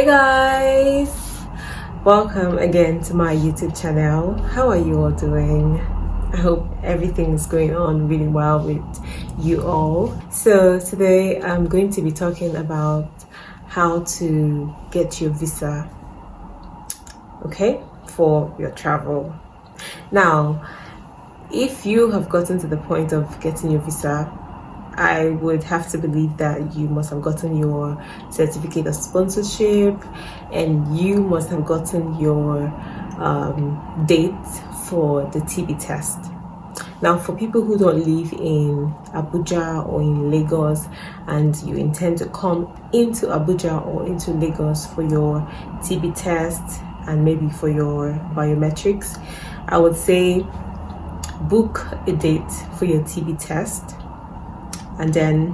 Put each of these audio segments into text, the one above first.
Hey guys, welcome again to my YouTube channel. How are you all doing? I hope everything is going on really well with you all. So today I'm going to be talking about how to get your visa, okay, for your travel. Now, if you have gotten to the point of getting your visa, I would have to believe that you must have gotten your certificate of sponsorship and you must have gotten your date for the TB test. Now, for people who don't live in Abuja or in Lagos and you intend to come into Abuja or into Lagos for your TB test and maybe for your biometrics, I would say book a date for your TB test. And then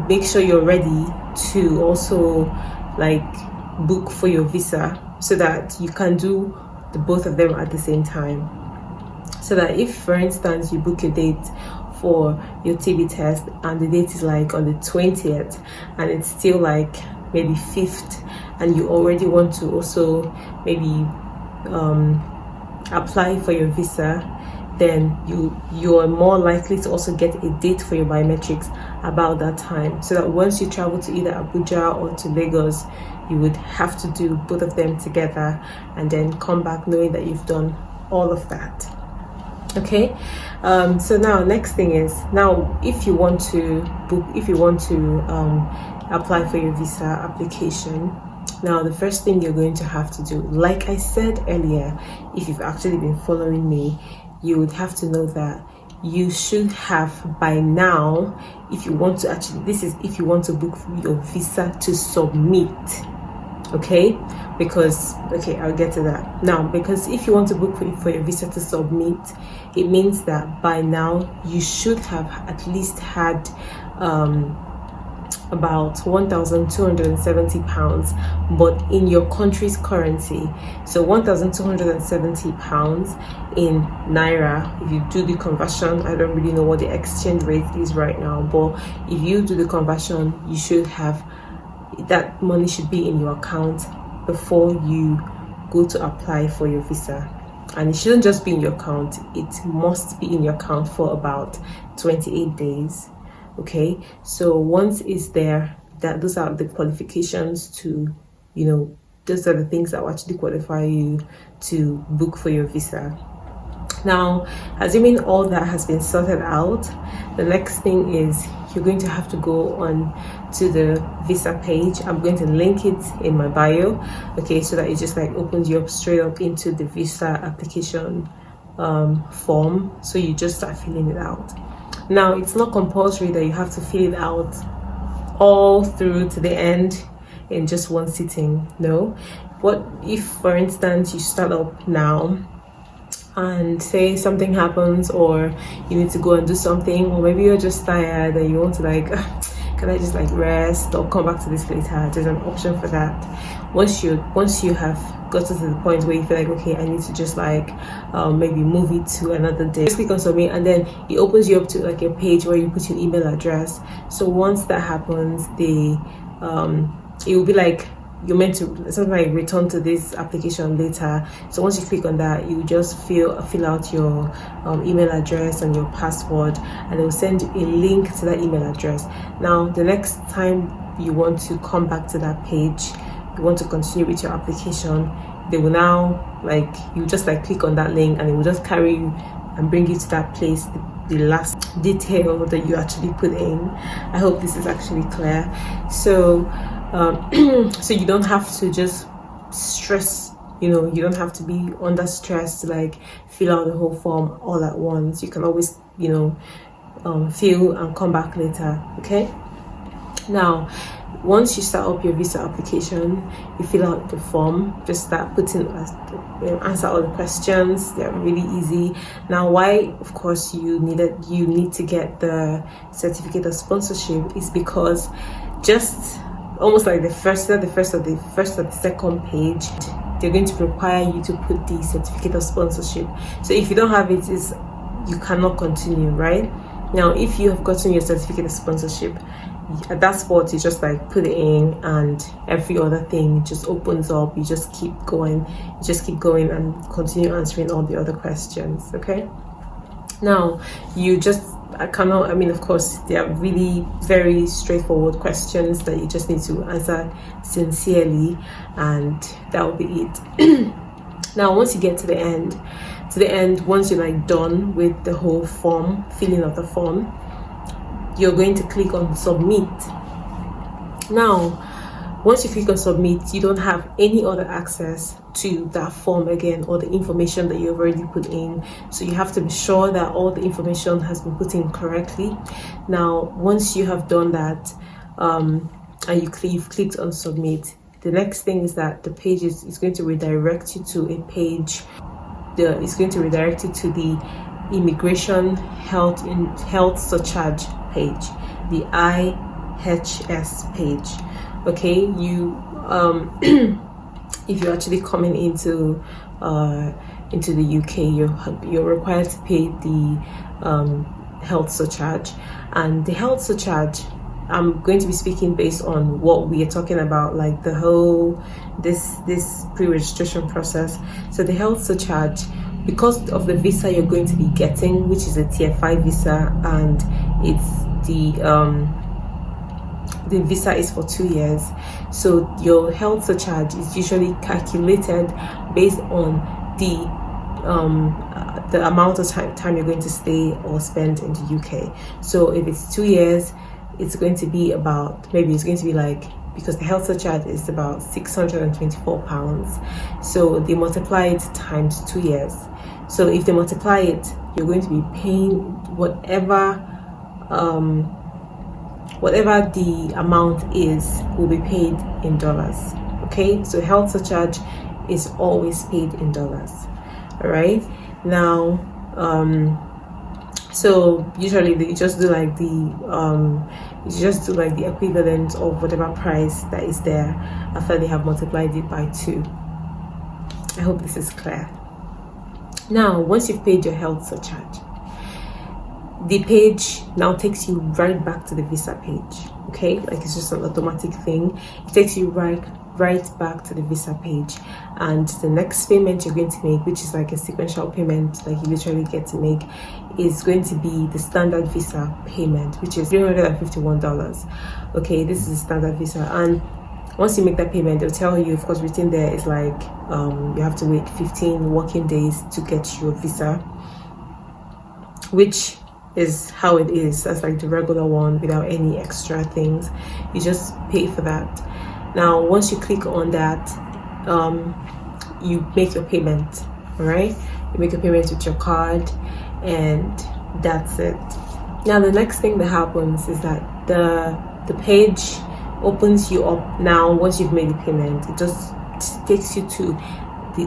make sure you're ready to also book for your visa so that you can do the both of them at the same time. So that if, for instance, you book a date for your TB test and the date is like on the 20th and it's still like maybe 5th and you already want to also maybe apply for your visa, then you are more likely to also get a date for your biometrics about that time, so that once you travel to either Abuja or to Lagos, you would have to do both of them together and then come back knowing that you've done all of that. Okay, so now next thing is, now if you want to apply for your visa application, now the first thing you're going to have to do, like I said earlier, if you've actually been following me, you would have to know that you should have by now, if you want to actually, this is if you want to book your visa to submit, okay? Because, okay, I'll get to that now. Because if you want to book for your visa to submit, it means that by now you should have at least had about 1,270 pounds, but in your country's currency. So 1,270 pounds in naira. If you do the conversion, I don't really know what the exchange rate is right now, but if you do the conversion, you should have, that money should be in your account before you go to apply for your visa. And it shouldn't just be in your account, it must be in your account for about 28 days. Okay, so once it's there, that those are the qualifications to, those are the things that will actually qualify you to book for your visa. Now, assuming all that has been sorted out, the next thing is you're going to have to go on to the visa page. I'm going to link it in my bio, okay, so that it just opens you up straight up into the visa application form. So you just start filling it out. Now, it's not compulsory that you have to fill it out all through to the end in just one sitting. No. What if, for instance, you start up now and say something happens, or you need to go and do something, or maybe you're just tired and you want to can I just rest or come back to this later? There's an option for that. Once you have gotten to the point where you feel okay, I need to just maybe move it to another day, just click on submit, and then it opens you up to a page where you put your email address. So once that happens, it will be you're meant to something return to this application later. So once you click on that, you just fill out your email address and your password, and they will send you a link to that email address. Now, the next time you want to come back to that page, you want to continue with your application, they will now you just click on that link, and it will just carry you and bring you to that place, the last detail that you actually put in. I hope this is actually clear. So so you don't have to just stress, you don't have to be under stress to fill out the whole form all at once. You can always fill and come back later. Okay, now once you start up your visa application, you fill out the form, just start putting answer all the questions. They're really easy. Now, why of course you need to get the certificate of sponsorship is because just almost the first or the second page, they're going to require you to put the certificate of sponsorship. So if you don't have it, you cannot continue, right? Now, if you have gotten your certificate of sponsorship, at that spot you just like put it in, and every other thing just opens up. You just keep going, and continue answering all the other questions. Okay, now you just I mean, of course, they are really very straightforward questions that you just need to answer sincerely, and that will be it. Now once you get to the end, once you're like done with the whole form, filling of the form, you're going to click on submit. Now once you click on submit, you don't have any other access to that form again, or the information that you've already put in. So you have to be sure that all the information has been put in correctly. Now once you have done that, and you've clicked on submit, the next thing is that the page is going to redirect you to a page. It's going to redirect you to the immigration health surcharge page, the IHS page. Okay, you if you're actually coming into the UK, you're required to pay the health surcharge. And the health surcharge, I'm going to be speaking based on what we are talking about, like the whole this pre-registration process. So the health surcharge, because of the visa you're going to be getting, which is a tier 5 visa, and it's the visa is for 2 years, so your health surcharge is usually calculated based on the amount of time you're going to stay or spend in the UK. So if it's 2 years, it's going to be about, maybe it's going to be like, because the health surcharge is about £624, so they multiply it times 2 years. So if they multiply it, you're going to be paying whatever the amount is, will be paid in dollars. Okay, so health surcharge is always paid in dollars. All right, now so usually you just do like the equivalent of whatever price that is there after they have multiplied it by 2. I hope this is clear. Now once you've paid your health surcharge, the page now takes you right back to the visa page. Okay, like it's just an automatic thing. It takes you right back to the visa page, and the next payment you're going to make, which is like a sequential payment like you literally get to make, is going to be the standard visa payment, which is $351. Okay, this is the standard visa, and once you make that payment, they'll tell you, of course, written there is like you have to wait 15 working days to get your visa, which is how it is. That's like the regular one without any extra things. You just pay for that. Now once you click on that, you make your payment. All right, you make a payment with your card, and that's it. Now the next thing that happens is that the page opens you up. Now once you've made the payment, it just takes you to the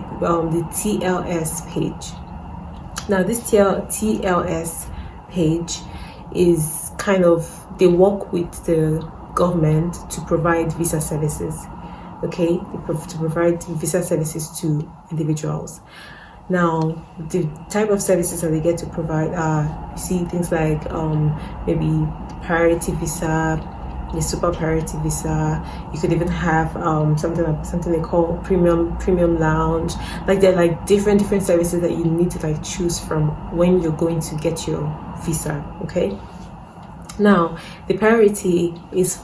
TLS page. Now this TLS page is kind of, they work with the government to provide visa services. Okay, to provide visa services to individuals. Now the type of services that they get to provide are, you see, things like maybe priority visa, the super priority visa. You could even have something they call premium lounge. Like they're like different services that you need to like choose from when you're going to get your visa. Okay, now the priority is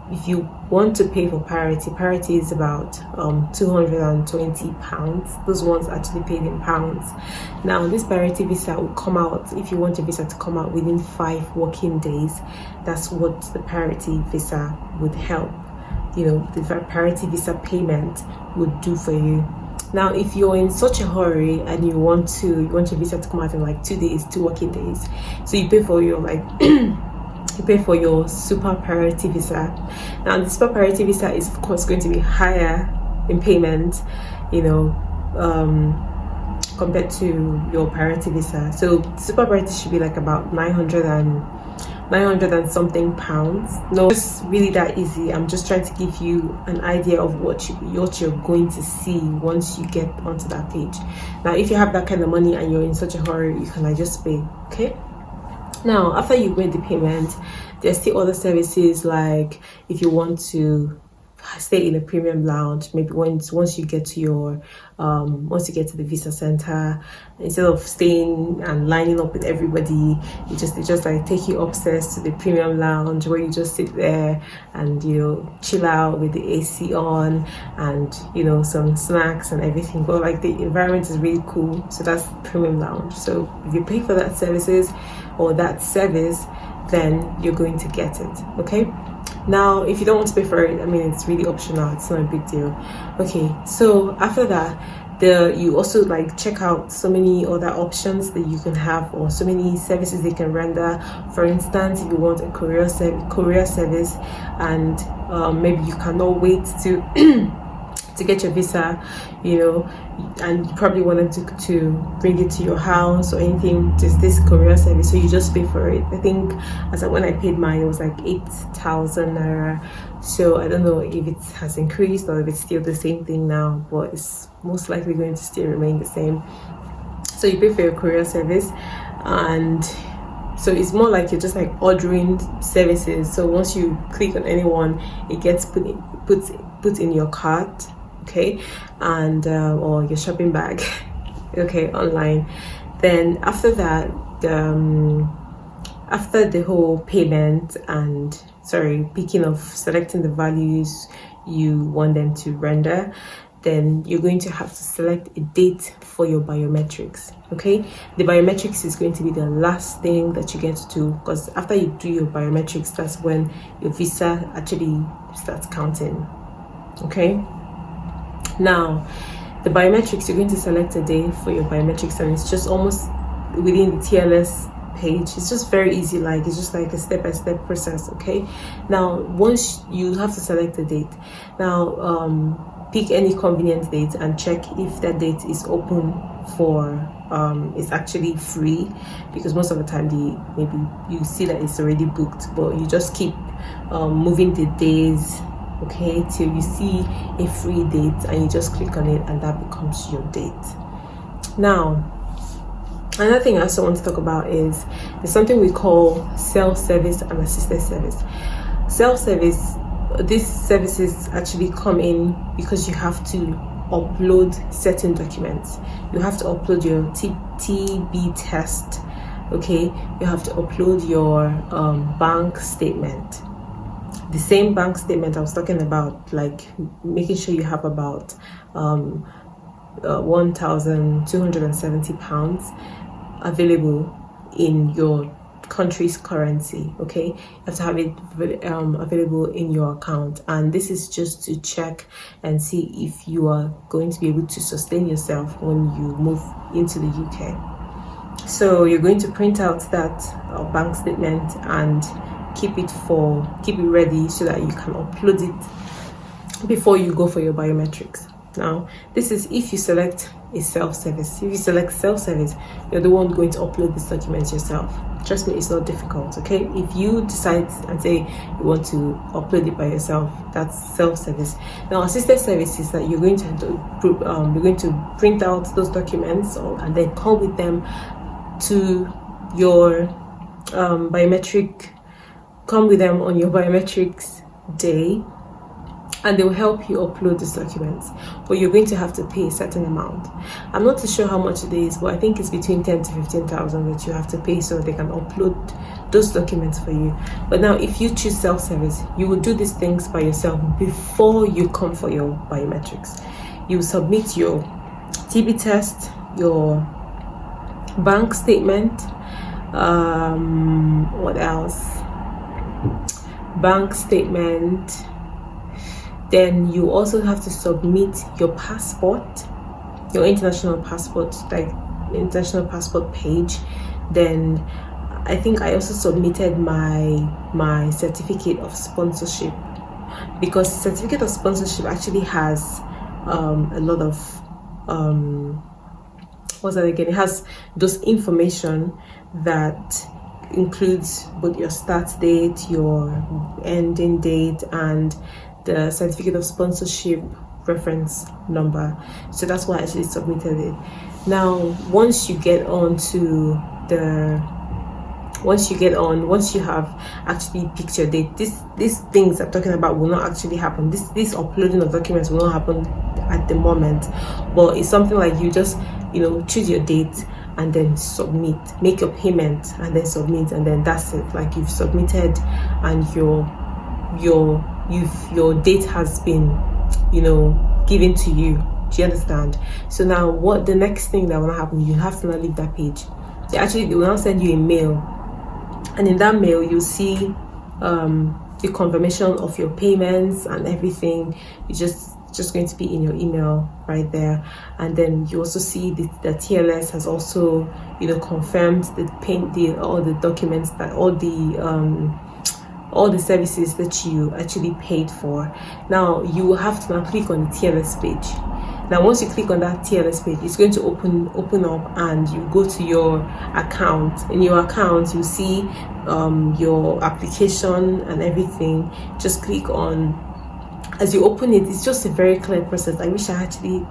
if you want to pay for priority is about £220. Those ones actually paid in pounds. Now this priority visa will come out, if you want your visa to come out within 5 working days. That's what the priority visa would help, the priority visa payment would do for you. Now if you're in such a hurry and you want your visa to come out in like 2 working days, so you pay for your you pay for your super priority visa. Now the super priority visa is of course going to be higher in payment, compared to your priority visa. So super priority should be like about 900 and something pounds. No, it's really that easy. I'm just trying to give you an idea of what you're going to see once you get onto that page. Now if you have that kind of money and you're in such a hurry, you can just pay. Okay, now after you made the payment, there's still other services, like if you want to stay in a premium lounge, maybe once you get to your once you get to the visa center, instead of staying and lining up with everybody, they just like take you upstairs to the premium lounge, where you just sit there and chill out with the AC on, and some snacks and everything. But like, the environment is really cool, so that's premium lounge. So if you pay for that services or that service, then you're going to get it. Okay, now if you don't want to pay for it, I mean, it's really optional, it's not a big deal. Okay, so after that, you also like check out so many other options that you can have, or so many services they can render. For instance, if you want a courier service, and maybe you cannot wait to to get your visa, and you probably want them to bring it to your house or anything, just this courier service, so you just pay for it. I think when I paid mine, it was like 8,000 naira. So I don't know if it has increased or if it's still the same thing now, but it's most likely going to still remain the same. So you pay for your courier service, and so it's more like you're just like ordering services. So once you click on anyone, it gets put in your cart, okay, and or your shopping bag, okay, online. Then after that, after the whole payment and picking of selecting the values you want them to render, then you're going to have to select a date for your biometrics. Okay, the biometrics is going to be the last thing that you get to do, because after you do your biometrics, that's when your visa actually starts counting. Okay, now the biometrics, you're going to select a day for your biometrics, and it's just almost within the TLS page. It's just very easy, like it's just like a step-by-step process. Okay, now once you have to select a date, now pick any convenient date and check if that date is open for it's actually free, because most of the time maybe you see that it's already booked, but you just keep moving the days, okay, till you see a free date, and you just click on it, and that becomes your date. Now another thing I also want to talk about is there's something we call self-service and assisted service. Self-service, these services actually come in because you have to upload certain documents. You have to upload your TB test, okay, you have to upload your bank statement, the same bank statement I was talking about, like making sure you have about 1,270 pounds available in your country's currency. Okay, you have to have it available in your account, and this is just to check and see if you are going to be able to sustain yourself when you move into the UK. So you're going to print out that bank statement and keep it ready so that you can upload it before you go for your biometrics. Now, this is if you select a self-service. If you select self-service, you're the one going to upload these documents yourself. Trust me, it's not difficult, okay? If you decide and say you want to upload it by yourself, that's self-service. Now, assisted service is that you're going to print out those documents and then come with them to your biometric. Come with them on your biometrics day, and they will help you upload these documents, but you're going to have to pay a certain amount. I'm not too sure how much it is, but I think it's between 10 to 15,000 that you have to pay so they can upload those documents for you. But now, if you choose self-service, you will do these things by yourself before you come for your biometrics. You submit your TB test, your bank statement, what else? Bank statement. Then you also have to submit your passport, your international passport, like international passport page. Then I think I also submitted my certificate of sponsorship, because certificate of sponsorship actually has a lot of what's that again? It has those information that includes both your start date, your ending date, and the certificate of sponsorship reference number. So that's why I actually submitted it. Now, once you get onto the once you have actually picked your date, these things I'm talking about will not actually happen. This uploading of documents will not happen at the moment, but it's something like you just choose your date and then submit, make your payment and then submit, and then that's it. Like you've submitted and your date has been given to you. Do you understand? So now what the next thing that will happen, you have to now leave that page. They will now send you a mail, and in that mail you'll see the confirmation of your payments and everything. You just going to be in your email right there, and then you also see the TLS has also confirmed all the documents, that all the services that you actually paid for. Now you will have to now click on the TLS page. Now once you click on that TLS page, it's going to open up, and you go to your account. In your account you see your application and everything. Just click on. As you open it, it's just a very clear process. I wish I actually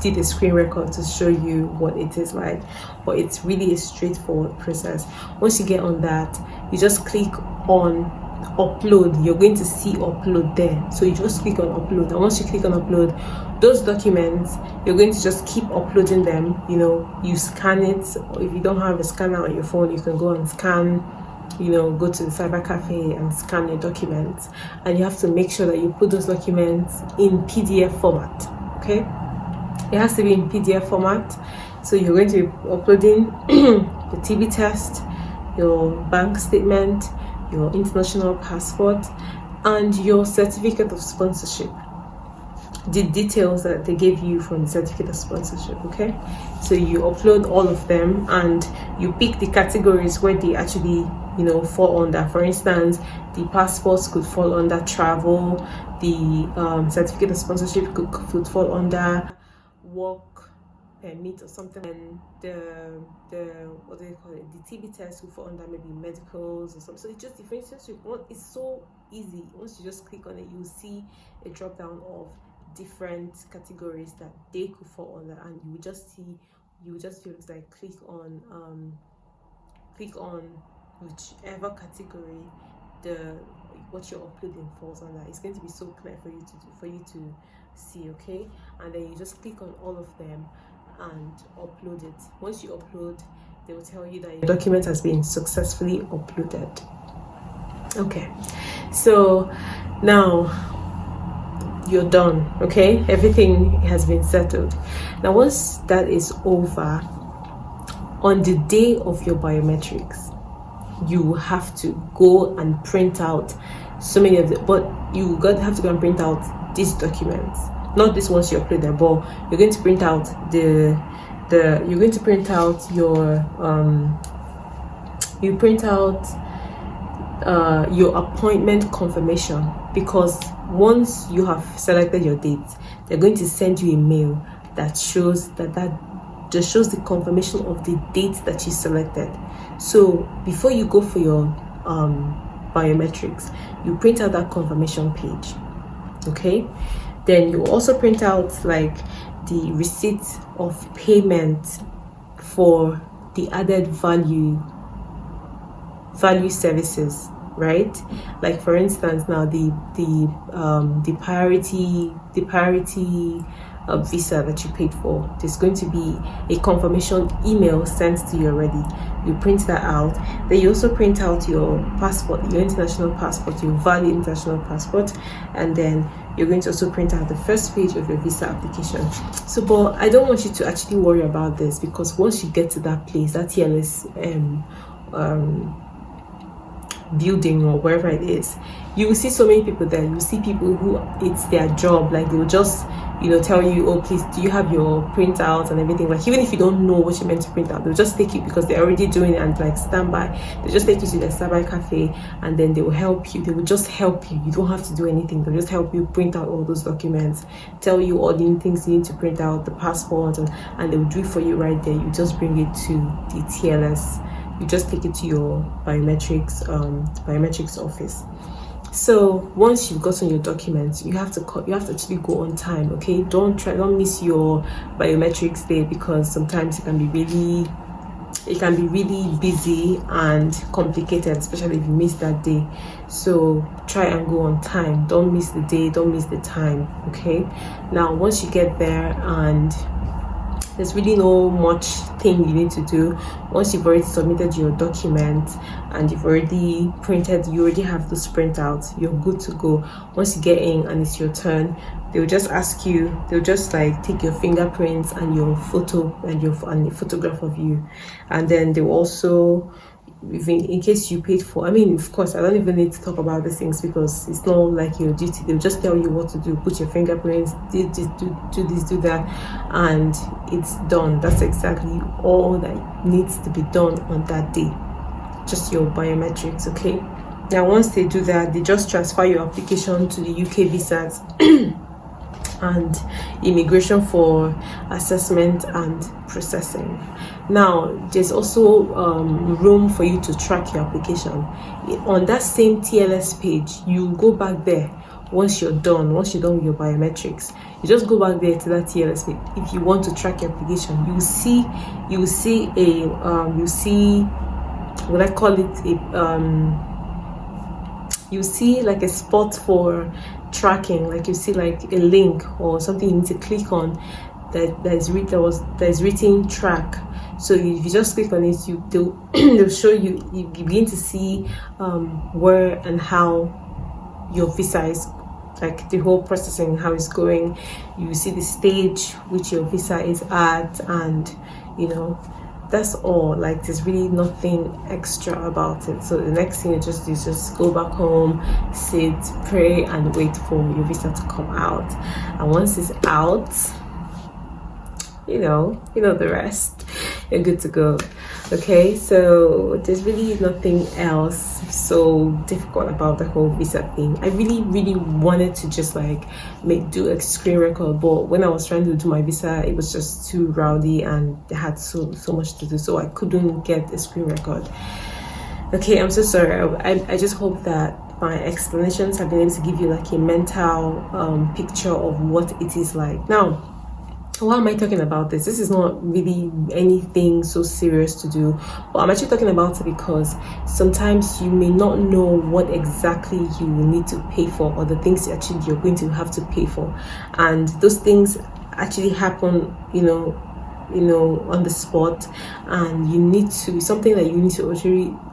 did a screen record to show you what it is like, but it's really a straightforward process. Once you get on that, you just click on upload. You're going to see upload there, so you just click on upload, and once you click on upload, those documents, you're going to just keep uploading them. You scan it, or if you don't have a scanner on your phone, you can go and scan, go to the cyber cafe and scan your documents, and you have to make sure that you put those documents in PDF format. Okay, it has to be in PDF format. So you're going to be uploading the TB test, your bank statement, your international passport, and your certificate of sponsorship, the details that they gave you from the certificate of sponsorship. Okay, so you upload all of them, and you pick the categories where they actually fall under. For instance, the passports could fall under travel, the certificate of sponsorship could fall under work permit or something, and the what do they call it, the TB test will fall under maybe medicals or something. So it's just different. It's so easy. Once you just click on it, you'll see a drop down of different categories that they could fall under, and you will just be able to like click on whichever category what you're uploading falls under. It's going to be so clear for you to see. Okay, and then you just click on all of them and upload it. Once you upload, they will tell you that your document has been successfully uploaded. Okay, so now you're done. Okay, everything has been settled. Now once that is over, on the day of your biometrics, you have to go and print out so many of them, but you have to go and print out these documents, not this ones you upload them, but you're going to print out you're going to print out your your appointment confirmation, because once you have selected your date, they're going to send you a mail that shows just shows the confirmation of the date that you selected. So before you go for your biometrics, you print out that confirmation page. Okay, then you also print out like the receipt of payment for the added value services, right? Like for instance, now the priority visa that you paid for, there's going to be a confirmation email sent to you already. You print that out. Then you also print out your passport, your international passport, your valid international passport, and then you're going to also print out the first page of your visa application. So, but I don't want you to actually worry about this, because once you get to that place, that TLS building or wherever it is, you will see so many people there. You will see people who it's their job, like they will just tell you, oh please, do you have your printouts and everything? Like even if you don't know what you meant to print out, they'll just take you, because they're already doing it, and like standby, they just take you to the cyber cafe, and then they will help you. They will just help you. You don't have to do anything. They'll just help you print out all those documents, tell you all the things you need to print out, the passport, and they will do it for you right there. You just bring it to the TLS. You just take it to your biometrics office. So once you've gotten your documents, you have to actually go on time. Okay, don't miss your biometrics day, because sometimes it can be really it can be really busy and complicated, especially if you miss that day. So try and go on time. Don't miss the day, don't miss the time. Okay, now once you get there, and there's really no much thing you need to do. Once you've already submitted your document and you've already printed, you already have those printouts, you're good to go. Once you get in and it's your turn, they'll just ask you, they'll just like take your fingerprints and your photo and a photograph of you, and then they'll also, even in case you paid for, I mean, of course, I don't even need to talk about these things because it's not like your duty. They'll just tell you what to do. Put your fingerprints, do this, do that, and it's done. That's exactly all that needs to be done on that day. Just your biometrics, okay? Now, once they do that, they just transfer your application to the UK visas and immigration for assessment and processing. Now, there's also room for you to track your application. On that same TLS page, you go back there once you're done with your biometrics. You just go back there to that TLS page. If you want to track your application, you see what I call it, you see like a spot for tracking, like you see like a link or something you need to click on that is written track. So if you just click on it, they'll show you, you begin to see where and how your visa is, like the whole processing, how it's going. You see the stage which your visa is at, and that's all. Like, there's really nothing extra about it. So the next thing you just go back home, sit, pray, and wait for your visa to come out. And once it's out, you know the rest. You're good to go. Okay, so there's really nothing else so difficult about the whole visa thing. I really wanted to just like do a screen record, but when I was trying to do my visa, it was just too rowdy and I had so much to do, so I couldn't get a screen record. Okay, I'm so sorry. I just hope that my explanations have been able to give you like a mental picture of what it is like. Now, why am I talking about this? This is not really anything so serious to do, but I'm actually talking about it because sometimes you may not know what exactly you will need to pay for, or the things you're going to have to pay for, and those things actually happen on the spot, and you need to, something that you need to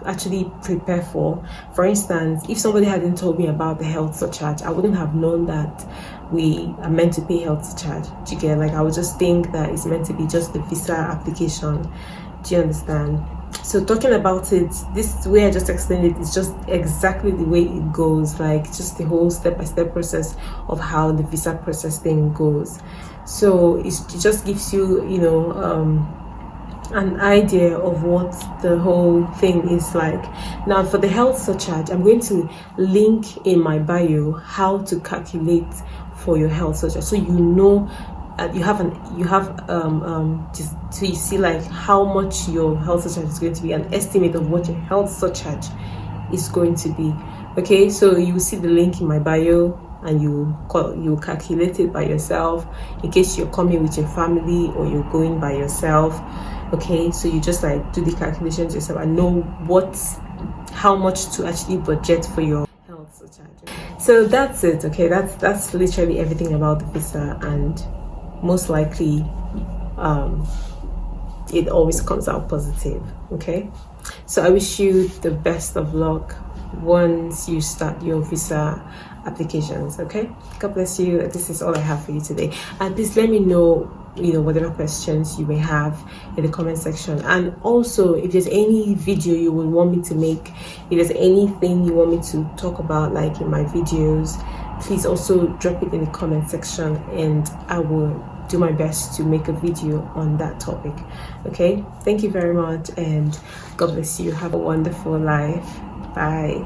actually prepare for. For instance, if somebody hadn't told me about the health surcharge, I wouldn't have known that we are meant to pay health surcharge. Do you get? Like, I would just think that it's meant to be just the visa application. Do you understand? So talking about it, this way I just explained it, is just exactly the way it goes, like just the whole step-by-step process of how the visa process thing goes. So it just gives you an idea of what the whole thing is like. Now, for the health surcharge, I'm going to link in my bio how to calculate for your health surcharge, so so you see like how much your health surcharge is going to be, an estimate of what your health surcharge is going to be. Okay, so you see the link in my bio, and you calculate it by yourself, in case you're coming with your family or you're going by yourself. Okay, so you just like do the calculations yourself and know how much to actually budget for your health surcharge. So that's it. Okay, that's literally everything about the visa, and most likely it always comes out positive. Okay, so I wish you the best of luck once you start your visa applications. Okay, God bless you. This is all I have for you today, and please let me know whatever questions you may have in the comment section. And also, if there's any video you would want me to make, if there's anything you want me to talk about like in my videos, please also drop it in the comment section, and I will do my best to make a video on that topic. Okay, thank you very much, and God bless you. Have a wonderful life. Bye.